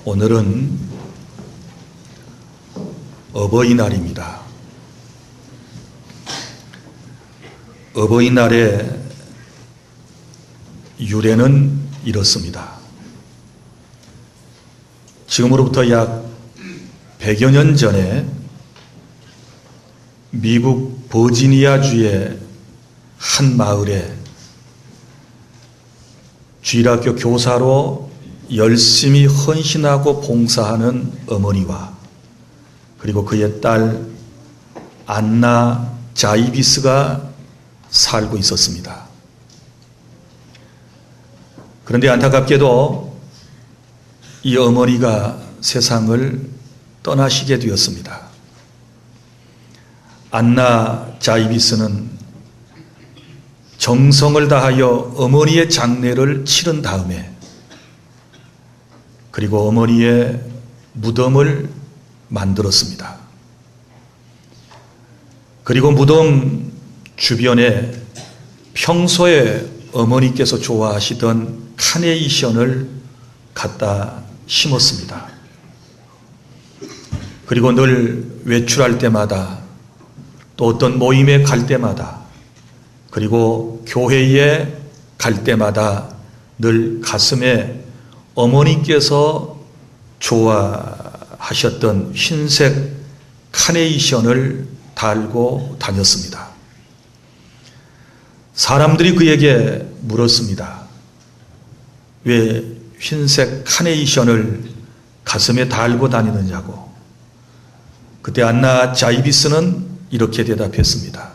오늘은 어버이날입니다. 어버이날의 유래는 이렇습니다. 지금으로부터 약 100여 년 전에 미국 버지니아주의 한 마을에 주일학교 교사로 열심히 헌신하고 봉사하는 어머니와 그리고 그의 딸 안나 자이비스가 살고 있었습니다. 그런데 안타깝게도 이 어머니가 세상을 떠나시게 되었습니다. 안나 자이비스는 정성을 다하여 어머니의 장례를 치른 다음에 그리고 어머니의 무덤을 만들었습니다. 그리고 무덤 주변에 평소에 어머니께서 좋아하시던 카네이션을 갖다 심었습니다. 그리고 늘 외출할 때마다 또 어떤 모임에 갈 때마다 그리고 교회에 갈 때마다 늘 가슴에 어머니께서 좋아하셨던 흰색 카네이션을 달고 다녔습니다. 사람들이 그에게 물었습니다. 왜 흰색 카네이션을 가슴에 달고 다니느냐고. 그때 안나 자이비스는 이렇게 대답했습니다.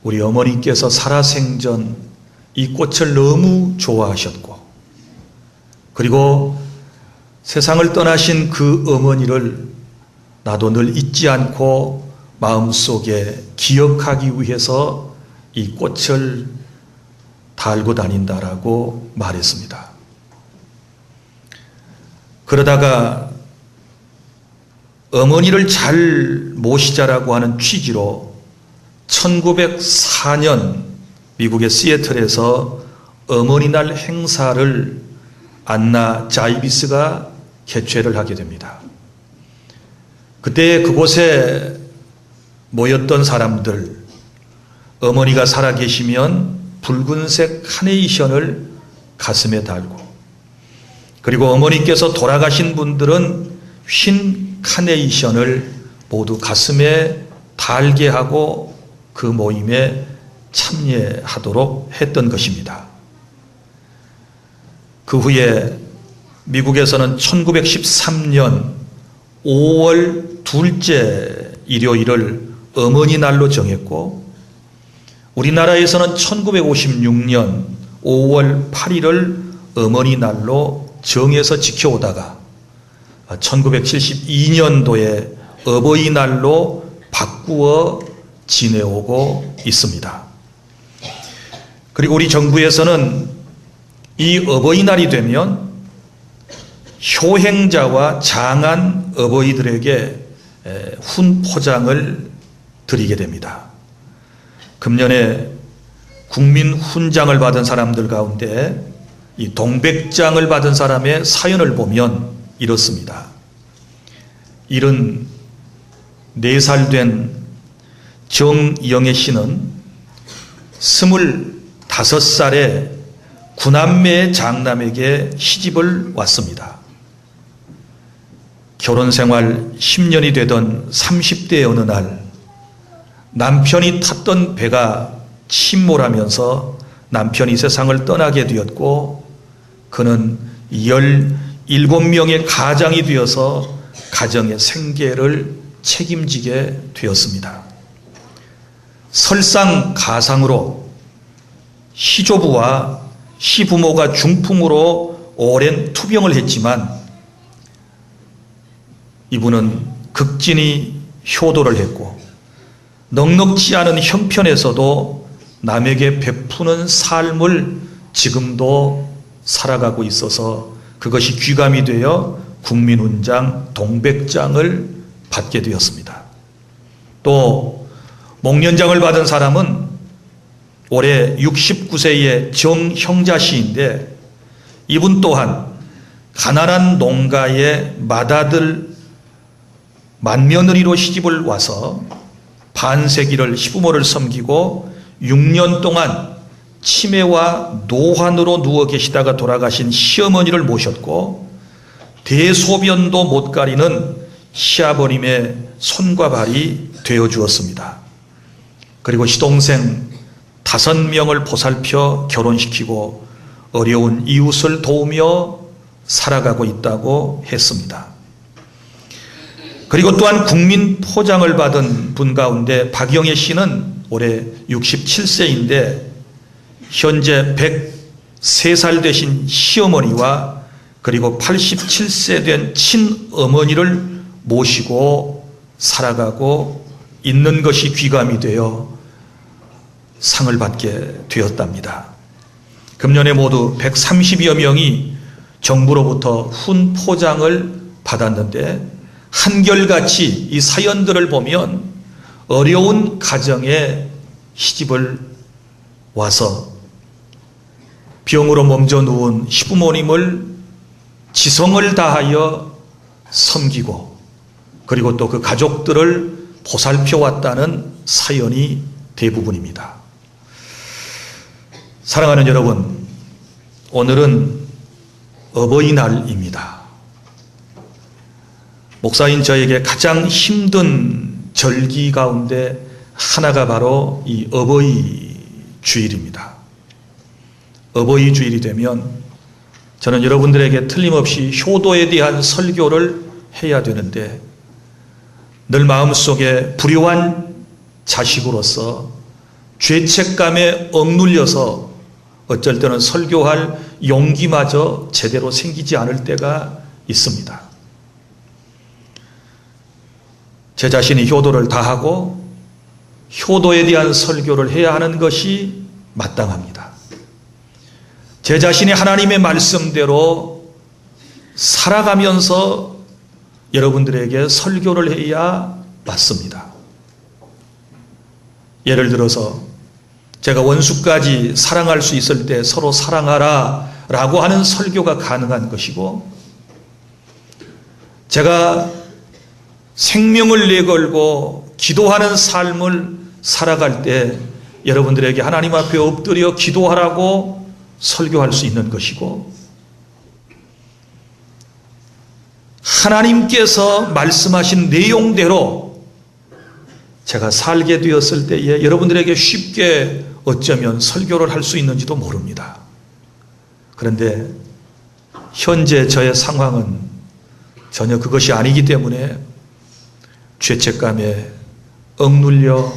우리 어머니께서 살아생전 이 꽃을 너무 좋아하셨고 그리고 세상을 떠나신 그 어머니를 나도 늘 잊지 않고 마음속에 기억하기 위해서 이 꽃을 달고 다닌다라고 말했습니다. 그러다가 어머니를 잘 모시자라고 하는 취지로 1904년 미국의 시애틀에서 어머니날 행사를 안나 자이비스가 개최를 하게 됩니다. 그때 그곳에 모였던 사람들, 어머니가 살아계시면 붉은색 카네이션을 가슴에 달고 그리고 어머니께서 돌아가신 분들은 흰 카네이션을 모두 가슴에 달게 하고 그 모임에 참여하도록 했던 것입니다. 그 후에 미국에서는 1913년 5월 둘째 일요일을 어머니 날로 정했고 우리나라에서는 1956년 5월 8일을 어머니 날로 정해서 지켜오다가 1972년도에 어버이날로 바꾸어 지내오고 있습니다. 그리고 우리 정부에서는 이 어버이날이 되면 효행자와 장한 어버이들에게 훈포장을 드리게 됩니다. 금년에 국민훈장을 받은 사람들 가운데 이 동백장을 받은 사람의 사연을 보면 이렇습니다. 74살 된 정영애 씨는 25살에 구남매의 장남에게 시집을 왔습니다. 결혼 생활 10년이 되던 30대의 어느 날 남편이 탔던 배가 침몰하면서 남편이 세상을 떠나게 되었고 그는 17명의 가장이 되어서 가정의 생계를 책임지게 되었습니다. 설상가상으로 시조부와 시부모가 중풍으로 오랜 투병을 했지만 이분은 극진히 효도를 했고 넉넉지 않은 형편에서도 남에게 베푸는 삶을 지금도 살아가고 있어서 그것이 귀감이 되어 국민훈장 동백장을 받게 되었습니다. 또 목련장을 받은 사람은 올해 69세의 정형자 씨인데 이분 또한 가난한 농가의 맏아들 맏며느리로 시집을 와서 반세기를 시부모를 섬기고 6년 동안 치매와 노환으로 누워 계시다가 돌아가신 시어머니를 모셨고 대소변도 못 가리는 시아버님의 손과 발이 되어 주었습니다. 그리고 시동생 5명을 보살펴 결혼시키고 어려운 이웃을 도우며 살아가고 있다고 했습니다. 그리고 또한 국민 포장을 받은 분 가운데 박영애 씨는 올해 67세인데 현재 103살 되신 시어머니와 그리고 87세 된 친어머니를 모시고 살아가고 있는 것이 귀감이 되어 상을 받게 되었답니다. 금년에 모두 130여 명이 정부로부터 훈포장을 받았는데 한결같이 이 사연들을 보면 어려운 가정에 시집을 와서 병으로 몸져 누운 시부모님을 지성을 다하여 섬기고 그리고 또 그 가족들을 보살펴 왔다는 사연이 대부분입니다. 사랑하는 여러분, 오늘은 어버이날입니다. 목사인 저에게 가장 힘든 절기 가운데 하나가 바로 이 어버이 주일입니다. 어버이 주일이 되면 저는 여러분들에게 틀림없이 효도에 대한 설교를 해야 되는데 늘 마음속에 불효한 자식으로서 죄책감에 억눌려서 어쩔 때는 설교할 용기마저 제대로 생기지 않을 때가 있습니다. 제 자신이 효도를 다하고 효도에 대한 설교를 해야 하는 것이 마땅합니다. 제 자신이 하나님의 말씀대로 살아가면서 여러분들에게 설교를 해야 맞습니다. 예를 들어서 제가 원수까지 사랑할 수 있을 때 서로 사랑하라 라고 하는 설교가 가능한 것이고, 제가 생명을 내걸고 기도하는 삶을 살아갈 때 여러분들에게 하나님 앞에 엎드려 기도하라고 설교할 수 있는 것이고, 하나님께서 말씀하신 내용대로 제가 살게 되었을 때에 여러분들에게 쉽게 어쩌면 설교를 할 수 있는지도 모릅니다. 그런데 현재 저의 상황은 전혀 그것이 아니기 때문에 죄책감에 억눌려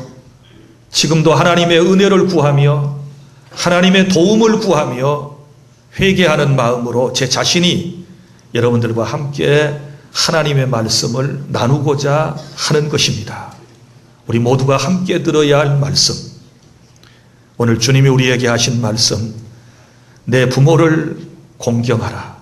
지금도 하나님의 은혜를 구하며 하나님의 도움을 구하며 회개하는 마음으로 제 자신이 여러분들과 함께 하나님의 말씀을 나누고자 하는 것입니다. 우리 모두가 함께 들어야 할 말씀, 오늘 주님이 우리에게 하신 말씀, 내 부모를 공경하라.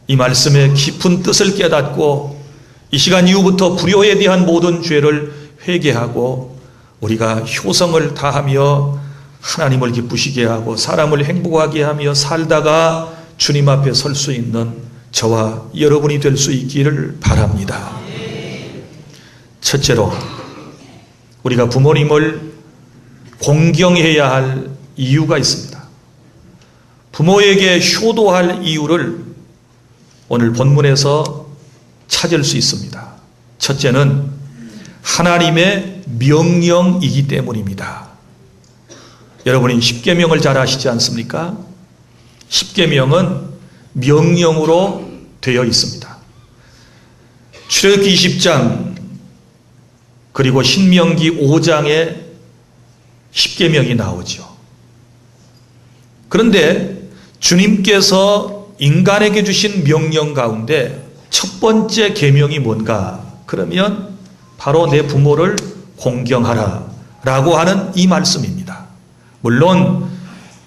이 말씀의 깊은 뜻을 깨닫고 이 시간 이후부터 불효에 대한 모든 죄를 회개하고 우리가 효성을 다하며 하나님을 기쁘시게 하고 사람을 행복하게 하며 살다가 주님 앞에 설 수 있는 저와 여러분이 될 수 있기를 바랍니다. 첫째로, 우리가 부모님을 공경해야 할 이유가 있습니다. 부모에게 효도할 이유를 오늘 본문에서 찾을 수 있습니다. 첫째는 하나님의 명령이기 때문입니다. 여러분이 십계명을 잘 아시지 않습니까? 십계명은 명령으로 되어 있습니다. 출애굽기 20장 그리고 신명기 5장에 십계명이 나오죠. 그런데 주님께서 인간에게 주신 명령 가운데 첫 번째 계명이 뭔가? 그러면 바로 내 부모를 공경하라 라고 하는 이 말씀입니다. 물론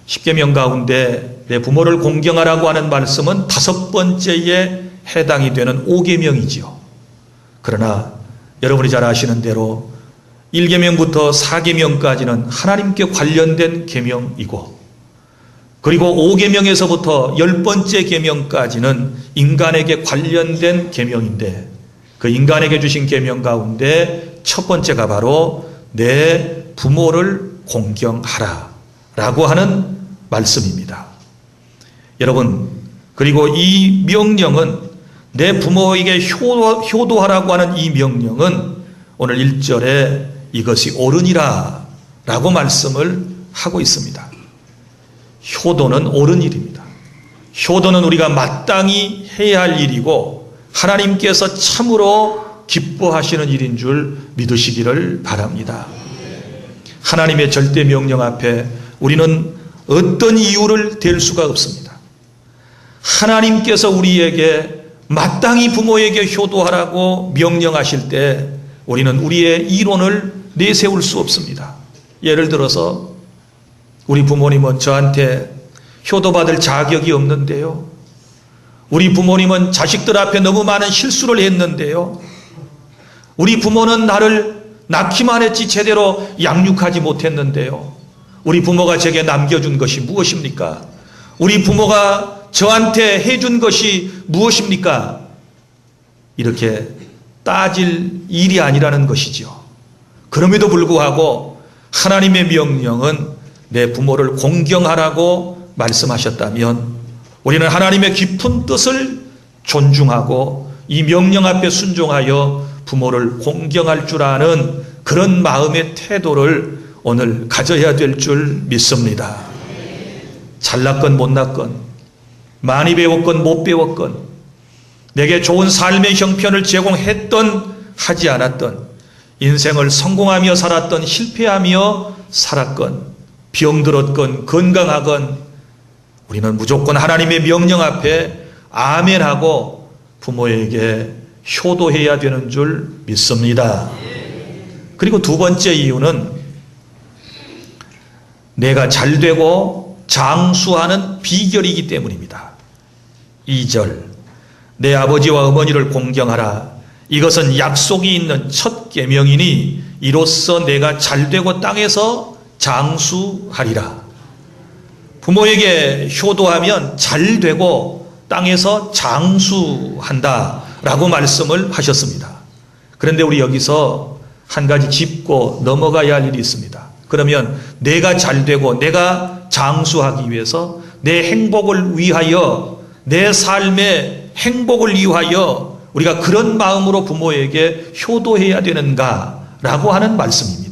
십계명 가운데 내 부모를 공경하라고 하는 말씀은 5번째에 해당이 되는 5계명이지요. 그러나 여러분이 잘 아시는 대로 1계명부터 4계명까지는 하나님께 관련된 계명이고, 그리고 5계명에서부터 10번째 계명까지는 인간에게 관련된 계명인데 그 인간에게 주신 계명 가운데 첫 번째가 바로 내 부모를 공경하라 라고 하는 말씀입니다. 여러분, 그리고 이 명령은 내 부모에게 효도하라고 하는 이 명령은 오늘 1절에 이것이 옳으니라 라고 말씀을 하고 있습니다. 효도는 옳은 일입니다. 효도는 우리가 마땅히 해야 할 일이고 하나님께서 참으로 기뻐하시는 일인 줄 믿으시기를 바랍니다. 하나님의 절대 명령 앞에 우리는 어떤 이유를 댈 수가 없습니다. 하나님께서 우리에게 마땅히 부모에게 효도하라고 명령하실 때 우리는 우리의 이론을 내세울 수 없습니다. 예를 들어서 우리 부모님은 저한테 효도받을 자격이 없는데요. 우리 부모님은 자식들 앞에 너무 많은 실수를 했는데요. 우리 부모는 나를 낳기만 했지 제대로 양육하지 못했는데요. 우리 부모가 제게 남겨준 것이 무엇입니까? 우리 부모가 저한테 해준 것이 무엇입니까? 이렇게 따질 일이 아니라는 것이죠. 그럼에도 불구하고 하나님의 명령은 내 부모를 공경하라고 말씀하셨다면 우리는 하나님의 깊은 뜻을 존중하고 이 명령 앞에 순종하여 부모를 공경할 줄 아는 그런 마음의 태도를 오늘 가져야 될 줄 믿습니다. 잘났건 못났건 많이 배웠건 못 배웠건 내게 좋은 삶의 형편을 제공했던 하지 않았던 인생을 성공하며 살았던 실패하며 살았건 병들었건 건강하건 우리는 무조건 하나님의 명령 앞에 아멘하고 부모에게 효도해야 되는 줄 믿습니다. 그리고 두 번째 이유는 내가 잘되고 장수하는 비결이기 때문입니다. 2절 내 아버지와 어머니를 공경하라. 이것은 약속이 있는 첫 계명이니 이로써 내가 잘되고 땅에서 장수하리라. 부모에게 효도하면 잘되고 땅에서 장수한다 라고 말씀을 하셨습니다. 그런데 우리 여기서 한 가지 짚고 넘어가야 할 일이 있습니다. 그러면 내가 잘되고 내가 장수하기 위해서 내 행복을 위하여 내 삶의 행복을 위하여 우리가 그런 마음으로 부모에게 효도해야 되는가 라고 하는 말씀입니다.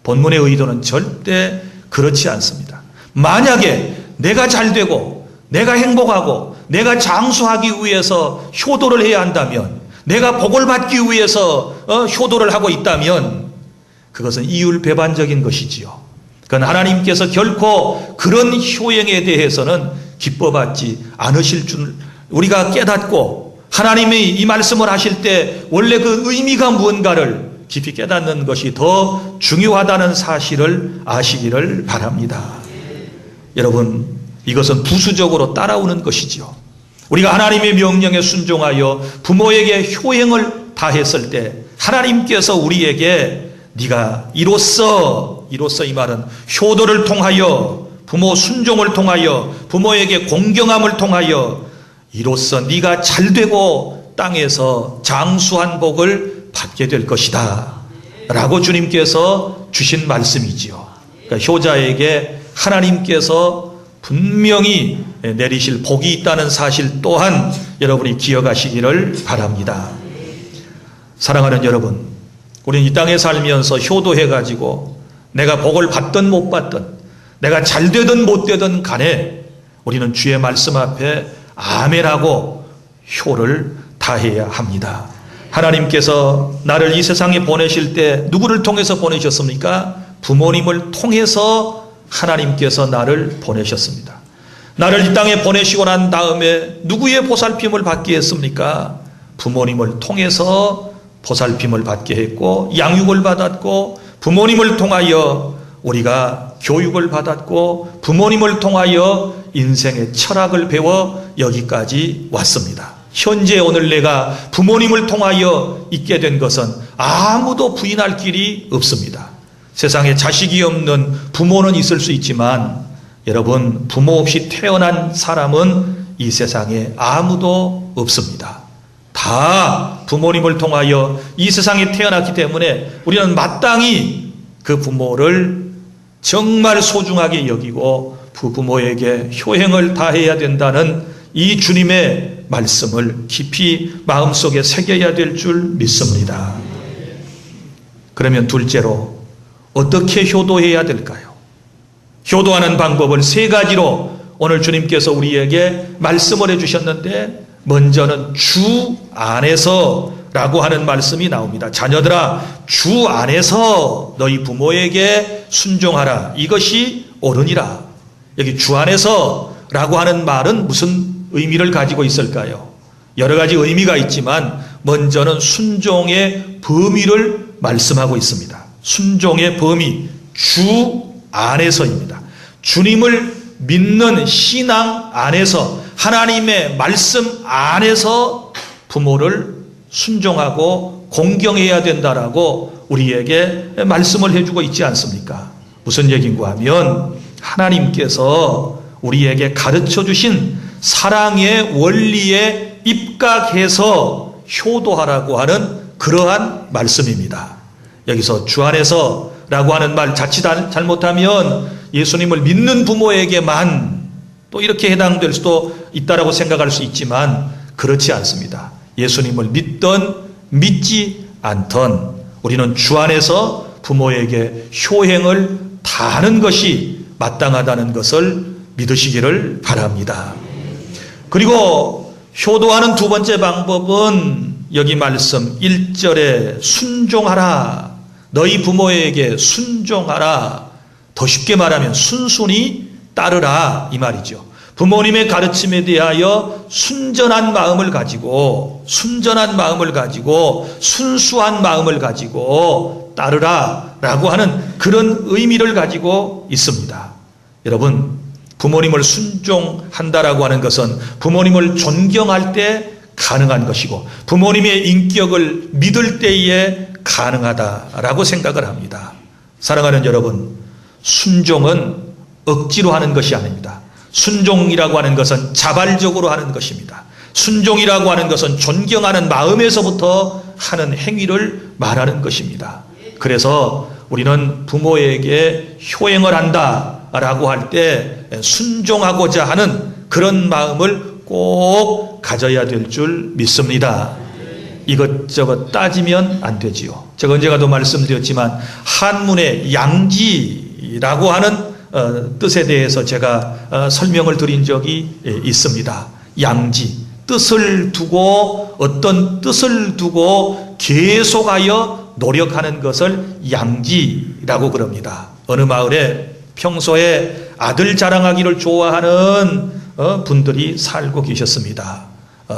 본문의 의도는 절대 그렇지 않습니다. 만약에 내가 잘되고 내가 행복하고 내가 장수하기 위해서 효도를 해야 한다면 내가 복을 받기 위해서 효도를 하고 있다면 그것은 이율배반적인 것이지요. 그건 하나님께서 결코 그런 효행에 대해서는 기뻐받지 않으실 줄 우리가 깨닫고 하나님이 이 말씀을 하실 때 원래 그 의미가 무언가를 깊이 깨닫는 것이 더 중요하다는 사실을 아시기를 바랍니다. 여러분, 이것은 부수적으로 따라오는 것이죠. 우리가 하나님의 명령에 순종하여 부모에게 효행을 다했을 때 하나님께서 우리에게 네가 이로써 이 말은 효도를 통하여 부모 순종을 통하여 부모에게 공경함을 통하여 이로써 네가 잘되고 땅에서 장수한 복을 받게 될 것이다 라고 주님께서 주신 말씀이지요. 그러니까 효자에게 하나님께서 분명히 내리실 복이 있다는 사실 또한 여러분이 기억하시기를 바랍니다. 사랑하는 여러분, 우리는 이 땅에 살면서 효도해가지고 내가 복을 받든 못 받든 내가 잘되든 못되든 간에 우리는 주의 말씀 앞에 아멘하고 효를 다해야 합니다. 하나님께서 나를 이 세상에 보내실 때 누구를 통해서 보내셨습니까? 부모님을 통해서 하나님께서 나를 보내셨습니다. 나를 이 땅에 보내시고 난 다음에 누구의 보살핌을 받게 했습니까? 부모님을 통해서 보살핌을 받게 했고 양육을 받았고 부모님을 통하여 우리가 교육을 받았고 부모님을 통하여 인생의 철학을 배워 여기까지 왔습니다. 현재 오늘 내가 부모님을 통하여 있게 된 것은 아무도 부인할 길이 없습니다. 세상에 자식이 없는 부모는 있을 수 있지만 여러분, 부모 없이 태어난 사람은 이 세상에 아무도 없습니다. 다 부모님을 통하여 이 세상에 태어났기 때문에 우리는 마땅히 그 부모를 정말 소중하게 여기고 그 부모에게 효행을 다해야 된다는 이 주님의 말씀을 깊이 마음속에 새겨야 될 줄 믿습니다. 그러면 둘째로 어떻게 효도해야 될까요? 효도하는 방법을 세 가지로 오늘 주님께서 우리에게 말씀을 해주셨는데, 먼저는 주 안에서 라고 하는 말씀이 나옵니다. 자녀들아, 주 안에서 너희 부모에게 순종하라. 이것이 옳으니라. 여기 주 안에서 라고 하는 말은 무슨 의미를 가지고 있을까요? 여러 가지 의미가 있지만 먼저는 순종의 범위를 말씀하고 있습니다. 순종의 범위, 주 안에서입니다. 주님을 믿는 신앙 안에서, 하나님의 말씀 안에서 부모를 순종하고 공경해야 된다라고 우리에게 말씀을 해주고 있지 않습니까? 무슨 얘기인가 하면 하나님께서 우리에게 가르쳐 주신 사랑의 원리에 입각해서 효도하라고 하는 그러한 말씀입니다. 여기서 주 안에서 라고 하는 말 자칫 잘못하면 예수님을 믿는 부모에게만 또 이렇게 해당될 수도 있다라고 생각할 수 있지만 그렇지 않습니다. 예수님을 믿던 믿지 않던 우리는 주 안에서 부모에게 효행을 다하는 것이 마땅하다는 것을 믿으시기를 바랍니다. 그리고 효도하는 두 번째 방법은 여기 말씀 1절에 순종하라. 너희 부모에게 순종하라. 더 쉽게 말하면 순순히 따르라 이 말이죠. 부모님의 가르침에 대하여 순전한 마음을 가지고 순수한 마음을 가지고 따르라 라고 하는 그런 의미를 가지고 있습니다. 여러분, 부모님을 순종한다라고 하는 것은 부모님을 존경할 때 가능한 것이고 부모님의 인격을 믿을 때에 가능하다라고 생각을 합니다. 사랑하는 여러분, 순종은 억지로 하는 것이 아닙니다. 순종이라고 하는 것은 자발적으로 하는 것입니다. 순종이라고 하는 것은 존경하는 마음에서부터 하는 행위를 말하는 것입니다. 그래서 우리는 부모에게 효행을 한다라고 할 때 순종하고자 하는 그런 마음을 꼭 가져야 될 줄 믿습니다. 이것저것 따지면 안 되지요. 제가 언제가도 말씀드렸지만 한문의 양지라고 하는 뜻에 대해서 제가 설명을 드린 적이 있습니다. 양지, 뜻을 두고 어떤 뜻을 두고 계속하여 노력하는 것을 양지라고 그럽니다. 어느 마을에 평소에 아들 자랑하기를 좋아하는 분들이 살고 계셨습니다.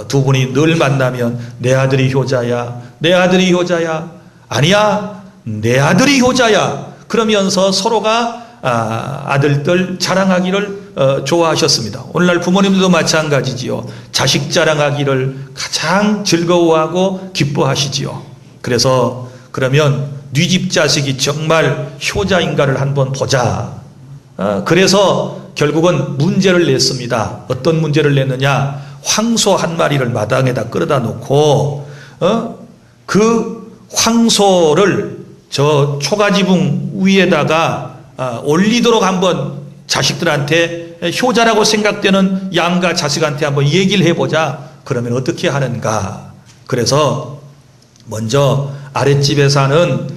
두 분이 늘 만나면 내 아들이 효자야, 내 아들이 효자야, 아니야, 내 아들이 효자야 그러면서 서로가 아들들 자랑하기를 좋아하셨습니다. 오늘날 부모님들도 마찬가지지요. 자식 자랑하기를 가장 즐거워하고 기뻐하시지요. 그래서 그러면 네 집 자식이 정말 효자인가를 한번 보자. 그래서 결국은 문제를 냈습니다. 어떤 문제를 냈느냐? 황소 한 마리를 마당에다 끌어다 놓고 그 황소를 저 초가지붕 위에다가 올리도록 한번 자식들한테 효자라고 생각되는 양가 자식한테 한번 얘기를 해보자. 그러면 어떻게 하는가? 그래서 먼저 아랫집에 사는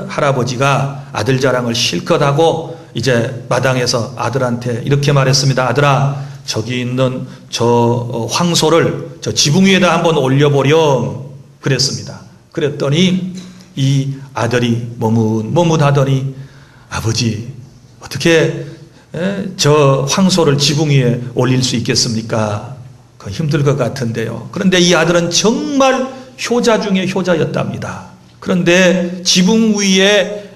할아버지가 아들 자랑을 실컷 하고 이제 마당에서 아들한테 이렇게 말했습니다. 아들아, 저기 있는 저 황소를 저 지붕 위에다 한번 올려보렴 그랬습니다. 그랬더니 이 아들이 머뭇하더니 아버지, 어떻게 저 황소를 지붕 위에 올릴 수 있겠습니까? 그건 힘들 것 같은데요. 그런데 이 아들은 정말 효자 중에 효자였답니다. 그런데 지붕 위에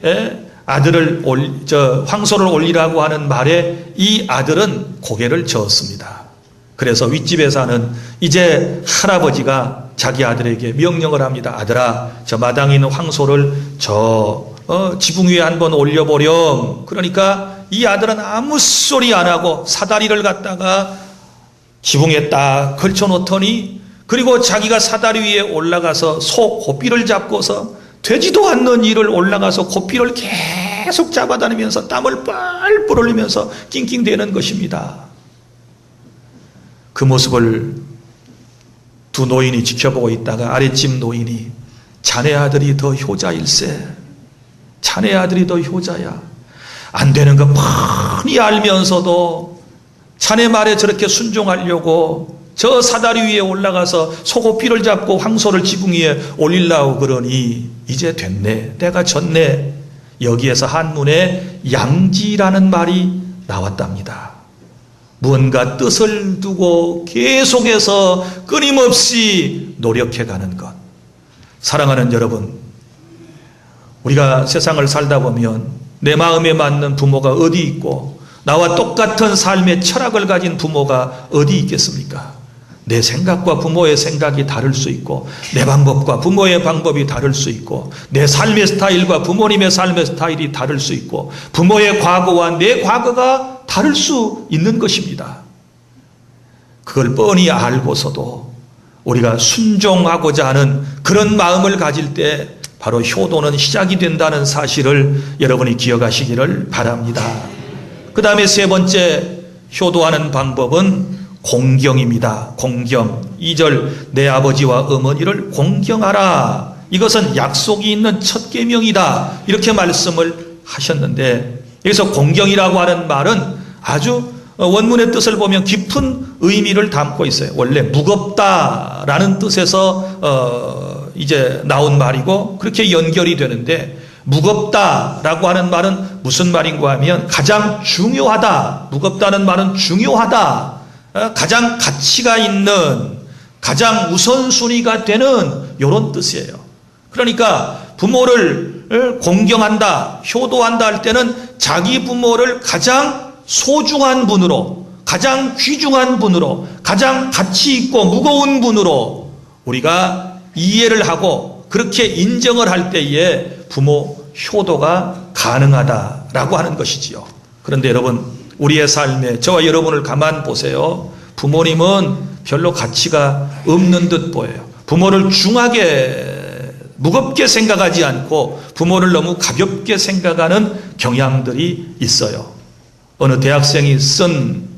황소를 올리라고 하는 말에 이 아들은 고개를 저었습니다. 그래서 윗집에 사는 이제 할아버지가 자기 아들에게 명령을 합니다. 아들아, 저 마당에 있는 황소를 저 지붕 위에 한번 올려보렴. 그러니까 이 아들은 아무 소리 안 하고 사다리를 갖다가 지붕에 딱 걸쳐놓더니, 그리고 자기가 사다리 위에 올라가서 소 고삐를 잡고서 되지도 않는 일을 올라가서 고삐를 계속 잡아다니면서 땀을 뻘뻘 흘리면서 낑낑대는 것입니다. 그 모습을 두 노인이 지켜보고 있다가 아랫집 노인이 자네 아들이 더 효자일세. 자네 아들이 더 효자야. 안 되는 거 뻔히 알면서도 자네 말에 저렇게 순종하려고 저 사다리 위에 올라가서 소고삐를 잡고 황소를 지붕 위에 올리려고 그러니 이제 됐네. 때가 졌네. 여기에서 한문에 양지라는 말이 나왔답니다. 무언가 뜻을 두고 계속해서 끊임없이 노력해가는 것. 사랑하는 여러분, 우리가 세상을 살다 보면 내 마음에 맞는 부모가 어디 있고 나와 똑같은 삶의 철학을 가진 부모가 어디 있겠습니까? 내 생각과 부모의 생각이 다를 수 있고, 내 방법과 부모의 방법이 다를 수 있고, 내 삶의 스타일과 부모님의 삶의 스타일이 다를 수 있고, 부모의 과거와 내 과거가 다를 수 있는 것입니다. 그걸 뻔히 알고서도 우리가 순종하고자 하는 그런 마음을 가질 때 바로 효도는 시작이 된다는 사실을 여러분이 기억하시기를 바랍니다. 그 다음에 세 번째 효도하는 방법은 공경입니다. 공경. 2절 내 아버지와 어머니를 공경하라. 이것은 약속이 있는 첫 계명이다. 이렇게 말씀을 하셨는데, 여기서 공경이라고 하는 말은 아주 원문의 뜻을 보면 깊은 의미를 담고 있어요. 원래 무겁다라는 뜻에서 이제 나온 말이고 그렇게 연결이 되는데, 무겁다라고 하는 말은 무슨 말인가 하면 가장 중요하다. 무겁다는 말은 중요하다. 가장 가치가 있는, 가장 우선순위가 되는 이런 뜻이에요. 그러니까 부모를 공경한다, 효도한다 할 때는 자기 부모를 가장 소중한 분으로, 가장 귀중한 분으로, 가장 가치 있고 무거운 분으로 우리가 이해를 하고 그렇게 인정을 할 때에 부모 효도가 가능하다라고 하는 것이지요. 그런데 여러분, 우리의 삶에 저와 여러분을 가만 보세요. 부모님은 별로 가치가 없는 듯 보여요. 부모를 중하게 무겁게 생각하지 않고 부모를 너무 가볍게 생각하는 경향들이 있어요. 어느 대학생이 쓴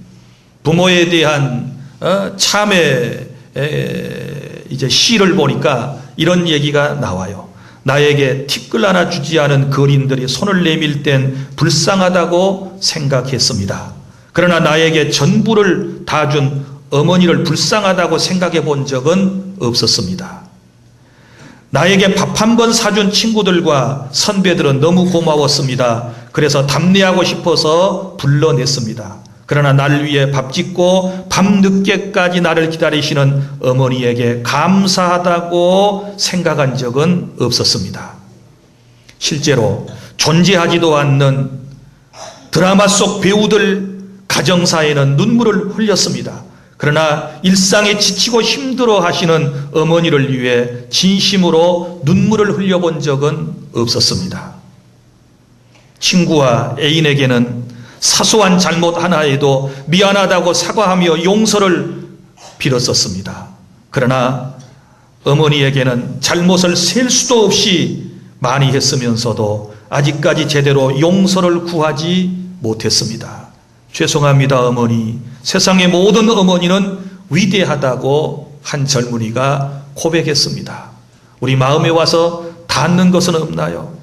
부모에 대한 참회 이제 시를 보니까 이런 얘기가 나와요. 나에게 티끌 하나 주지 않은 거린들이 손을 내밀 땐 불쌍하다고 생각했습니다. 그러나 나에게 전부를 다 준 어머니를 불쌍하다고 생각해 본 적은 없었습니다. 나에게 밥 한 번 사준 친구들과 선배들은 너무 고마웠습니다. 그래서 답례하고 싶어서 불러냈습니다. 그러나 나를 위해 밥 짓고 밤늦게까지 나를 기다리시는 어머니에게 감사하다고 생각한 적은 없었습니다. 실제로 존재하지도 않는 드라마 속 배우들 가정사에는 눈물을 흘렸습니다. 그러나 일상에 지치고 힘들어 하시는 어머니를 위해 진심으로 눈물을 흘려본 적은 없었습니다. 친구와 애인에게는 사소한 잘못 하나에도 미안하다고 사과하며 용서를 빌었었습니다. 그러나 어머니에게는 잘못을 셀 수도 없이 많이 했으면서도 아직까지 제대로 용서를 구하지 못했습니다. 죄송합니다, 어머니. 세상의 모든 어머니는 위대하다고 한 젊은이가 고백했습니다. 우리 마음에 와서 닿는 것은 없나요?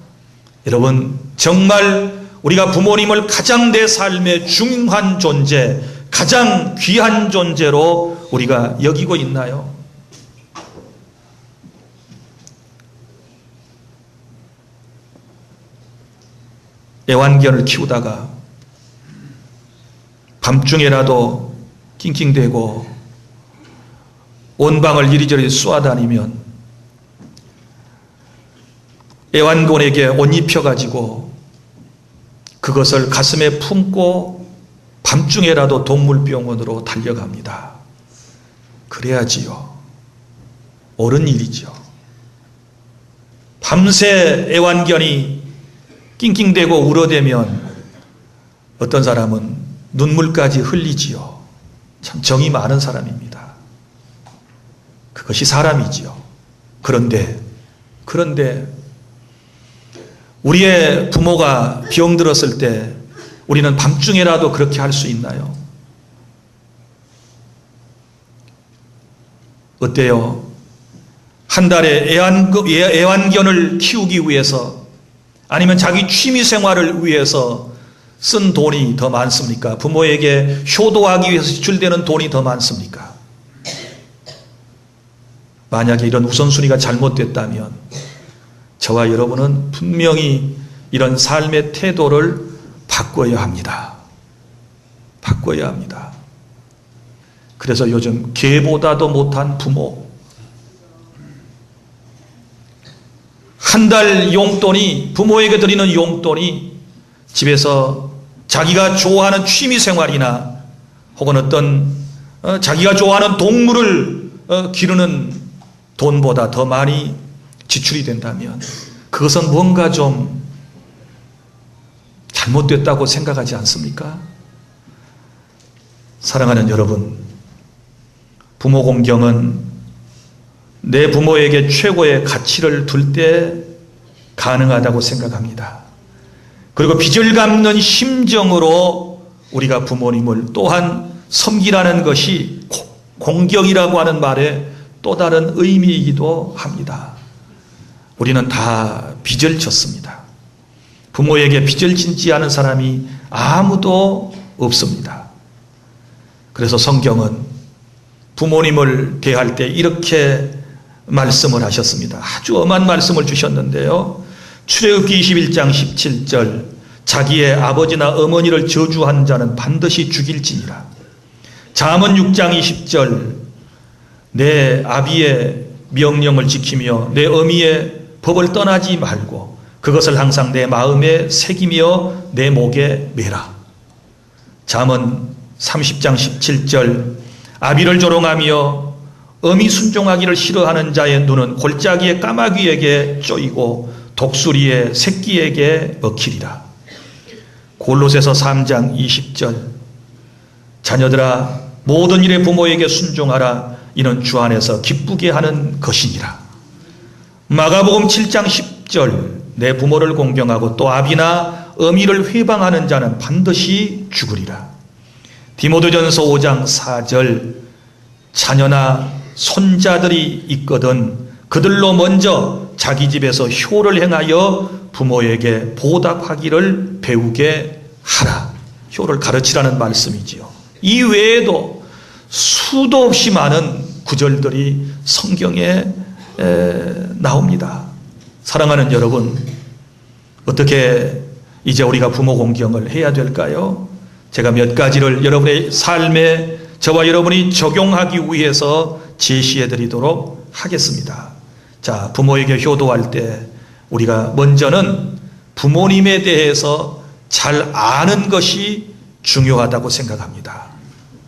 여러분, 정말 우리가 부모님을 가장 내 삶의 중요한 존재, 가장 귀한 존재로 우리가 여기고 있나요? 애완견을 키우다가 밤중에라도 낑낑대고 온 방을 이리저리 쏘아다니면 애완견에게 옷 입혀가지고 그것을 가슴에 품고 밤중에라도 동물병원으로 달려갑니다. 그래야지요. 옳은 일이죠. 밤새 애완견이 낑낑대고 울어대면 어떤 사람은 눈물까지 흘리지요. 참 정이 많은 사람입니다. 그것이 사람이지요. 그런데 우리의 부모가 병들었을 때 우리는 밤중에라도 그렇게 할 수 있나요? 어때요? 한 달에 애완견을 키우기 위해서 아니면 자기 취미 생활을 위해서 쓴 돈이 더 많습니까? 부모에게 효도하기 위해서 지출되는 돈이 더 많습니까? 만약에 이런 우선순위가 잘못됐다면 저와 여러분은 분명히 이런 삶의 태도를 바꿔야 합니다. 바꿔야 합니다. 그래서 요즘 개보다도 못한 부모, 한 달 용돈이, 부모에게 드리는 용돈이 집에서 자기가 좋아하는 취미생활이나 혹은 어떤 자기가 좋아하는 동물을 기르는 돈보다 더 많이 지출이 된다면 그것은 뭔가 좀 잘못됐다고 생각하지 않습니까? 사랑하는 여러분, 부모 공경은 내 부모에게 최고의 가치를 둘 때 가능하다고 생각합니다. 그리고 빚을 갚는 심정으로 우리가 부모님을 또한 섬기라는 것이 공경이라고 하는 말의 또 다른 의미이기도 합니다. 우리는 다 빚을 졌습니다. 부모에게 빚을 짓지 않은 사람이 아무도 없습니다. 그래서 성경은 부모님을 대할 때 이렇게 말씀을 하셨습니다. 아주 엄한 말씀을 주셨는데요. 출애굽기 21장 17절, 자기의 아버지나 어머니를 저주한 자는 반드시 죽일지니라. 잠언 6장 20절, 내 아비의 명령을 지키며 내 어미의 법을 떠나지 말고 그것을 항상 내 마음에 새기며 내 목에 매라. 잠언 30장 17절, 아비를 조롱하며 어미 순종하기를 싫어하는 자의 눈은 골짜기의 까마귀에게 쪼이고 독수리의 새끼에게 먹히리라. 골로새서 3장 20절, 자녀들아 모든 일에 부모에게 순종하라. 이는 주 안에서 기쁘게 하는 것이니라. 마가복음 7장 10절, 내 부모를 공경하고 또 아비나 어미를 회방하는 자는 반드시 죽으리라. 디모데전서 5장 4절, 자녀나 손자들이 있거든 그들로 먼저 자기 집에서 효를 행하여 부모에게 보답하기를 배우게 하라. 효를 가르치라는 말씀이지요. 이 외에도 수도 없이 많은 구절들이 성경에 나옵니다. 사랑하는 여러분, 어떻게 이제 우리가 부모 공경을 해야 될까요? 제가 몇 가지를 여러분의 삶에 저와 여러분이 적용하기 위해서 제시해 드리도록 하겠습니다. 자, 부모에게 효도할 때 우리가 먼저는 부모님에 대해서 잘 아는 것이 중요하다고 생각합니다.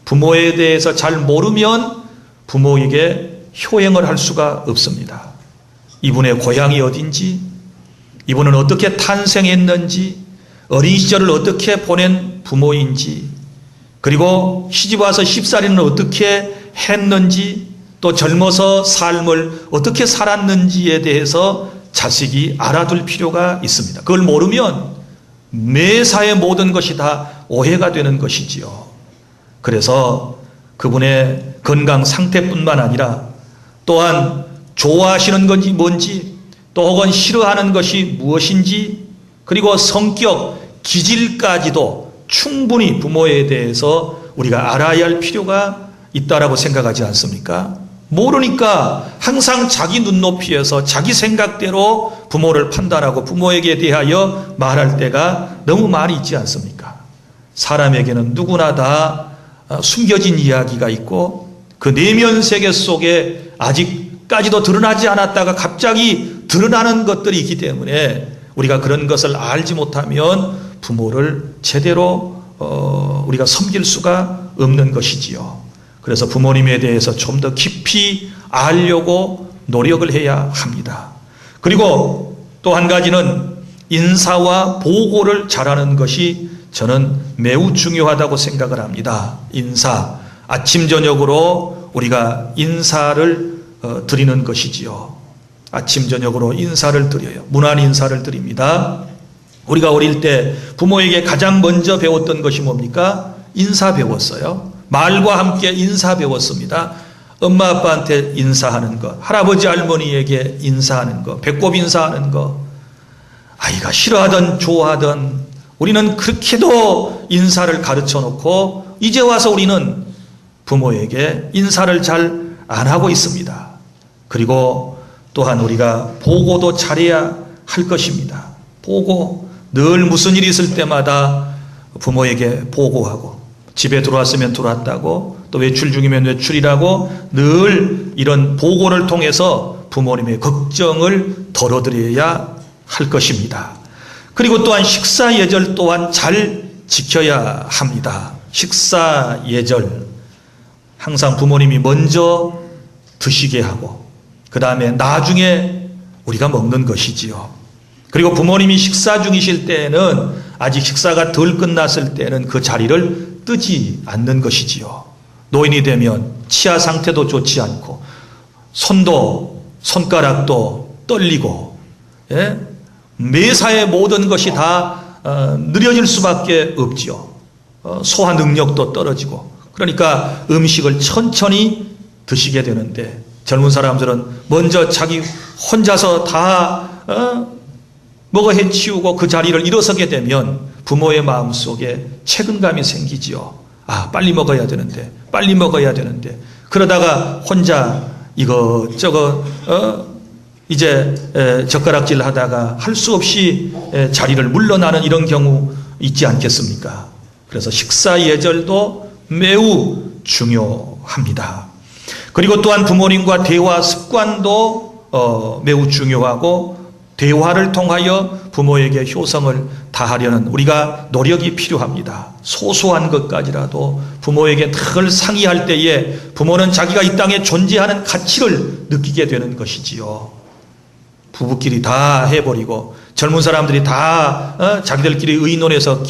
부모에 대해서 잘 모르면 부모에게 효행을 할 수가 없습니다. 이분의 고향이 어딘지, 이분은 어떻게 탄생했는지, 어린 시절을 어떻게 보낸 부모인지, 그리고 시집와서 10살이는 어떻게 했는지, 또 젊어서 삶을 어떻게 살았는지에 대해서 자식이 알아둘 필요가 있습니다. 그걸 모르면 매사의 모든 것이 다 오해가 되는 것이지요. 그래서 그분의 건강 상태뿐만 아니라 또한 좋아하시는 건지 뭔지, 또 혹은 싫어하는 것이 무엇인지, 그리고 성격, 기질까지도 충분히 부모에 대해서 우리가 알아야 할 필요가 있다라고 생각하지 않습니까? 모르니까 항상 자기 눈높이에서 자기 생각대로 부모를 판단하고 부모에게 대하여 말할 때가 너무 많이 있지 않습니까? 사람에게는 누구나 다 숨겨진 이야기가 있고 그 내면 세계 속에 아직까지도 드러나지 않았다가 갑자기 드러나는 것들이 있기 때문에 우리가 그런 것을 알지 못하면 부모를 제대로 우리가 섬길 수가 없는 것이지요. 그래서 부모님에 대해서 좀 더 깊이 알려고 노력을 해야 합니다. 그리고 또 한 가지는 인사와 보고를 잘하는 것이 저는 매우 중요하다고 생각을 합니다. 인사, 아침 저녁으로 우리가 인사를 드리는 것이지요. 아침 저녁으로 인사를 드려요. 문안 인사를 드립니다. 우리가 어릴 때 부모에게 가장 먼저 배웠던 것이 뭡니까? 인사 배웠어요. 말과 함께 인사 배웠습니다. 엄마 아빠한테 인사하는 것, 할아버지 할머니에게 인사하는 것, 배꼽 인사하는 것, 아이가 싫어하든 좋아하든 우리는 그렇게도 인사를 가르쳐 놓고 이제 와서 우리는 부모에게 인사를 잘 안 하고 있습니다. 그리고 또한 우리가 보고도 잘해야 할 것입니다. 보고, 늘 무슨 일이 있을 때마다 부모에게 보고하고, 집에 들어왔으면 들어왔다고, 또 외출 중이면 외출이라고 늘 이런 보고를 통해서 부모님의 걱정을 덜어드려야 할 것입니다. 그리고 또한 식사 예절 또한 잘 지켜야 합니다. 식사 예절, 항상 부모님이 먼저 드시게 하고 그 다음에 나중에 우리가 먹는 것이지요. 그리고 부모님이 식사 중이실 때에는, 아직 식사가 덜 끝났을 때는 그 자리를 뜨지 않는 것이지요. 노인이 되면 치아 상태도 좋지 않고 손도 손가락도 떨리고, 예? 매사의 모든 것이 다 느려질 수밖에 없지요. 소화 능력도 떨어지고, 그러니까 음식을 천천히 드시게 되는데, 젊은 사람들은 먼저 자기 혼자서 다 먹어 해치우고 그 자리를 일어서게 되면 부모의 마음속에 책임감이 생기지요. 아, 빨리 먹어야 되는데, 빨리 먹어야 되는데, 그러다가 혼자 이것저것 이제 젓가락질 하다가 할 수 없이 자리를 물러나는 이런 경우 있지 않겠습니까? 그래서 식사 예절도 매우 중요합니다. 그리고 또한 부모님과 대화 습관도 매우 중요하고, 대화를 통하여 부모에게 효성을 다하려는 우리가 노력이 필요합니다. 소소한 것까지라도 부모에게 늘 상의할 때에 부모는 자기가 이 땅에 존재하는 가치를 느끼게 되는 것이지요. 부부끼리 다 해버리고 젊은 사람들이 다 자기들끼리 의논해서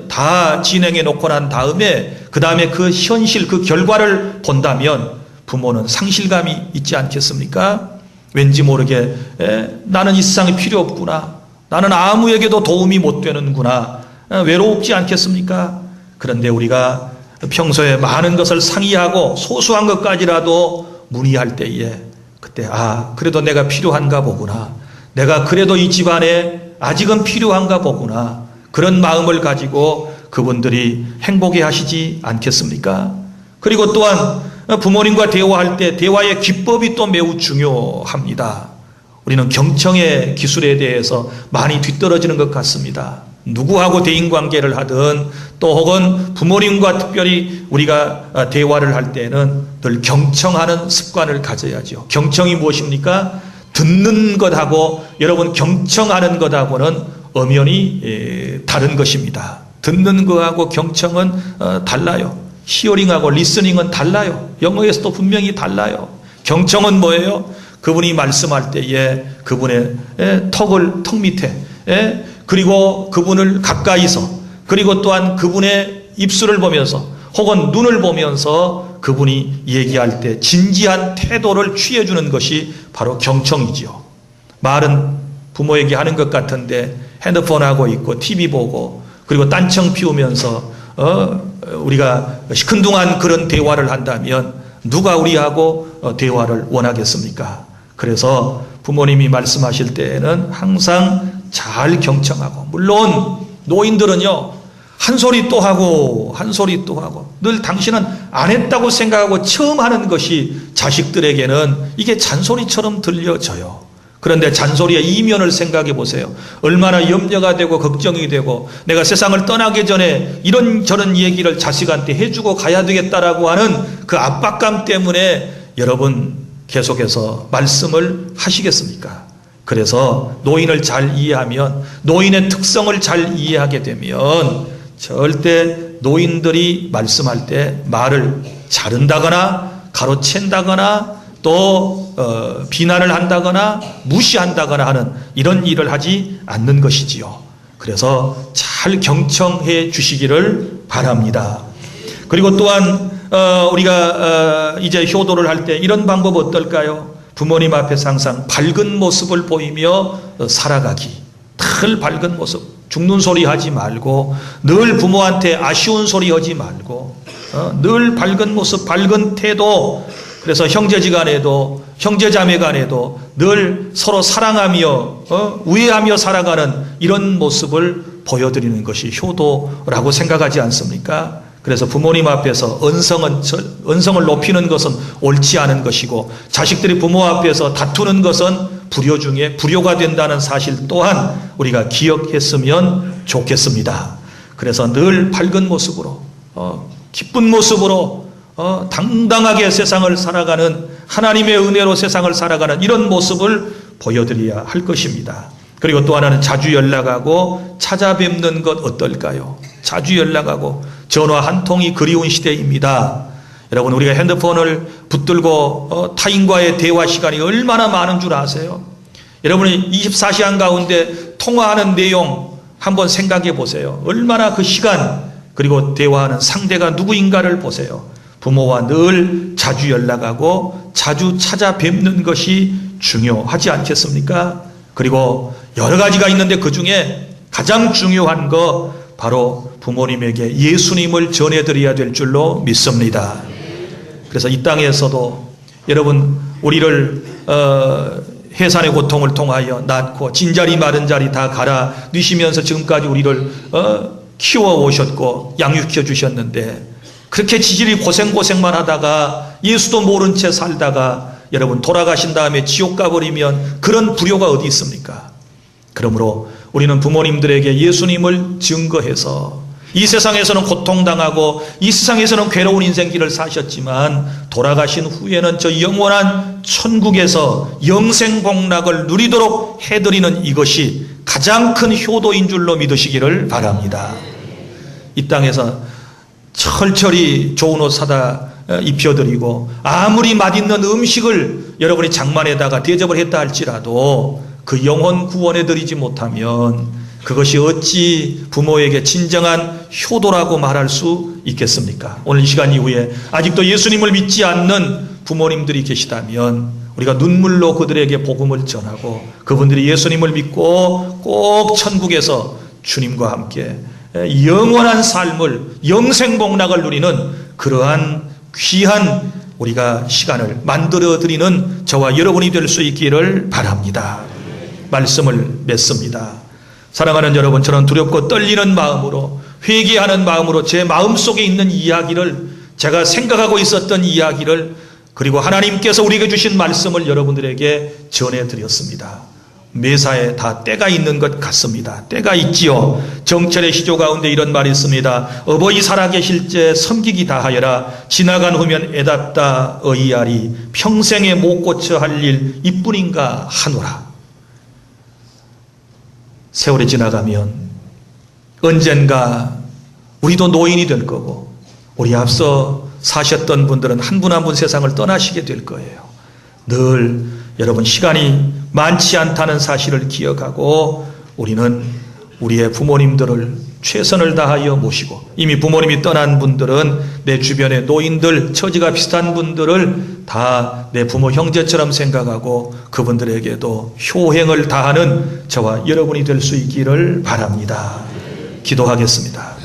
다 진행해 놓고 난 다음에 그 다음에 그 현실, 그 결과를 본다면 부모는 상실감이 있지 않겠습니까? 왠지 모르게 나는 이 세상에 필요 없구나, 나는 아무에게도 도움이 못 되는구나, 외롭지 않겠습니까? 그런데 우리가 평소에 많은 것을 상의하고 소소한 것까지라도 문의할 때에 그때 그래도 내가 필요한가 보구나, 내가 그래도 이 집안에 아직은 필요한가 보구나, 그런 마음을 가지고 그분들이 행복해 하시지 않겠습니까? 그리고 또한 부모님과 대화할 때 대화의 기법이 또 매우 중요합니다. 우리는 경청의 기술에 대해서 많이 뒤떨어지는 것 같습니다. 누구하고 대인관계를 하든 또 혹은 부모님과 특별히 우리가 대화를 할 때는 늘 경청하는 습관을 가져야죠. 경청이 무엇입니까? 듣는 것하고 여러분 경청하는 것하고는 엄연히 다른 것입니다. 듣는 것하고 경청은 달라요. 히어링하고 리스닝은 달라요. 영어에서도 분명히 달라요. 경청은 뭐예요? 그분이 말씀할 때에 그분의 턱 밑에, 그리고 그분을 가까이서, 그리고 또한 그분의 입술을 보면서 혹은 눈을 보면서 그분이 얘기할 때 진지한 태도를 취해주는 것이 바로 경청이지요. 말은 부모에게 하는 것 같은데 핸드폰 하고 있고 TV 보고 그리고 딴청 피우면서 우리가 시큰둥한 그런 대화를 한다면 누가 우리하고 대화를 원하겠습니까? 그래서 부모님이 말씀하실 때에는 항상 잘 경청하고, 물론 노인들은요 한 소리 또 하고 한 소리 또 하고, 늘 당신은 안 했다고 생각하고 처음 하는 것이 자식들에게는 이게 잔소리처럼 들려져요. 그런데 잔소리의 이면을 생각해 보세요. 얼마나 염려가 되고 걱정이 되고, 내가 세상을 떠나기 전에 이런저런 얘기를 자식한테 해주고 가야 되겠다라고 하는 그 압박감 때문에 여러분 계속해서 말씀을 하시겠습니까? 그래서 노인을 잘 이해하면, 노인의 특성을 잘 이해하게 되면 절대 노인들이 말씀할 때 말을 자른다거나 가로챈다거나 또 비난을 한다거나 무시한다거나 하는 이런 일을 하지 않는 것이지요. 그래서 잘 잘 경청해 주시기를 바랍니다. 그리고 또한 우리가 이제 효도를 할 때 이런 방법 어떨까요? 부모님 앞에서 항상 밝은 모습을 보이며 살아가기. 늘 밝은 모습. 죽는 소리 하지 말고 늘 부모한테 아쉬운 소리 하지 말고 늘 밝은 모습, 밝은 태도. 그래서 형제지간에도 형제자매간에도 늘 서로 사랑하며 우애하며 살아가는 이런 모습을 보여드리는 것이 효도라고 생각하지 않습니까? 그래서 부모님 앞에서 언성을 높이는 것은 옳지 않은 것이고 자식들이 부모 앞에서 다투는 것은 불효 중에 불효가 된다는 사실 또한 우리가 기억했으면 좋겠습니다. 그래서 늘 밝은 모습으로 기쁜 모습으로 당당하게 세상을 살아가는 하나님의 은혜로 세상을 살아가는 이런 모습을 보여드려야 할 것입니다. 그리고 또 하나는 자주 연락하고 찾아뵙는 것 어떨까요? 자주 연락하고 전화 한 통이 그리운 시대입니다. 여러분 우리가 핸드폰을 붙들고 타인과의 대화 시간이 얼마나 많은 줄 아세요? 여러분이 24시간 가운데 통화하는 내용 한번 생각해 보세요. 얼마나 그 시간 그리고 대화하는 상대가 누구인가를 보세요. 부모와 늘 자주 연락하고 자주 찾아뵙는 것이 중요하지 않겠습니까? 그리고 여러 가지가 있는데 그 중에 가장 중요한 거 바로 부모님에게 예수님을 전해드려야 될 줄로 믿습니다. 그래서 이 땅에서도 여러분 우리를 해산의 고통을 통하여 낳고 진자리 마른 자리 다 갈아 넣으시면서 지금까지 우리를 키워오셨고 양육시켜 주셨는데 그렇게 지질이 고생만 하다가 예수도 모른 채 살다가 여러분 돌아가신 다음에 지옥 가버리면 그런 불효가 어디 있습니까? 그러므로 우리는 부모님들에게 예수님을 증거해서 이 세상에서는 고통당하고 이 세상에서는 괴로운 인생길을 사셨지만 돌아가신 후에는 저 영원한 천국에서 영생복락을 누리도록 해드리는 이것이 가장 큰 효도인 줄로 믿으시기를 바랍니다. 이 땅에서 철저히 좋은 옷 사다 입혀드리고 아무리 맛있는 음식을 여러분이 장만에다가 대접을 했다 할지라도 그 영혼 구원해 드리지 못하면 그것이 어찌 부모에게 진정한 효도라고 말할 수 있겠습니까? 오늘 이 시간 이후에 아직도 예수님을 믿지 않는 부모님들이 계시다면 우리가 눈물로 그들에게 복음을 전하고 그분들이 예수님을 믿고 꼭 천국에서 주님과 함께 영원한 삶을 영생복락을 누리는 그러한 귀한 우리가 시간을 만들어드리는 저와 여러분이 될 수 있기를 바랍니다. 말씀을 맺습니다. 사랑하는 여러분, 저는 두렵고 떨리는 마음으로 회개하는 마음으로 제 마음속에 있는 이야기를 제가 생각하고 있었던 이야기를 그리고 하나님께서 우리에게 주신 말씀을 여러분들에게 전해드렸습니다. 매사에 다 때가 있는 것 같습니다. 때가 있지요. 정철의 시조 가운데 이런 말이 있습니다. 어버이 살아계실 때 섬기기 다하여라. 지나간 후면 애답다 어이하리. 평생에 못 고쳐 할 일 이뿐인가 하노라. 세월이 지나가면 언젠가 우리도 노인이 될 거고 우리 앞서 사셨던 분들은 한 분 한 분 세상을 떠나시게 될 거예요. 늘 여러분 시간이 많지 않다는 사실을 기억하고 우리는 우리의 부모님들을 최선을 다하여 모시고 이미 부모님이 떠난 분들은 내 주변의 노인들, 처지가 비슷한 분들을 다 내 부모 형제처럼 생각하고 그분들에게도 효행을 다하는 저와 여러분이 될 수 있기를 바랍니다. 기도하겠습니다.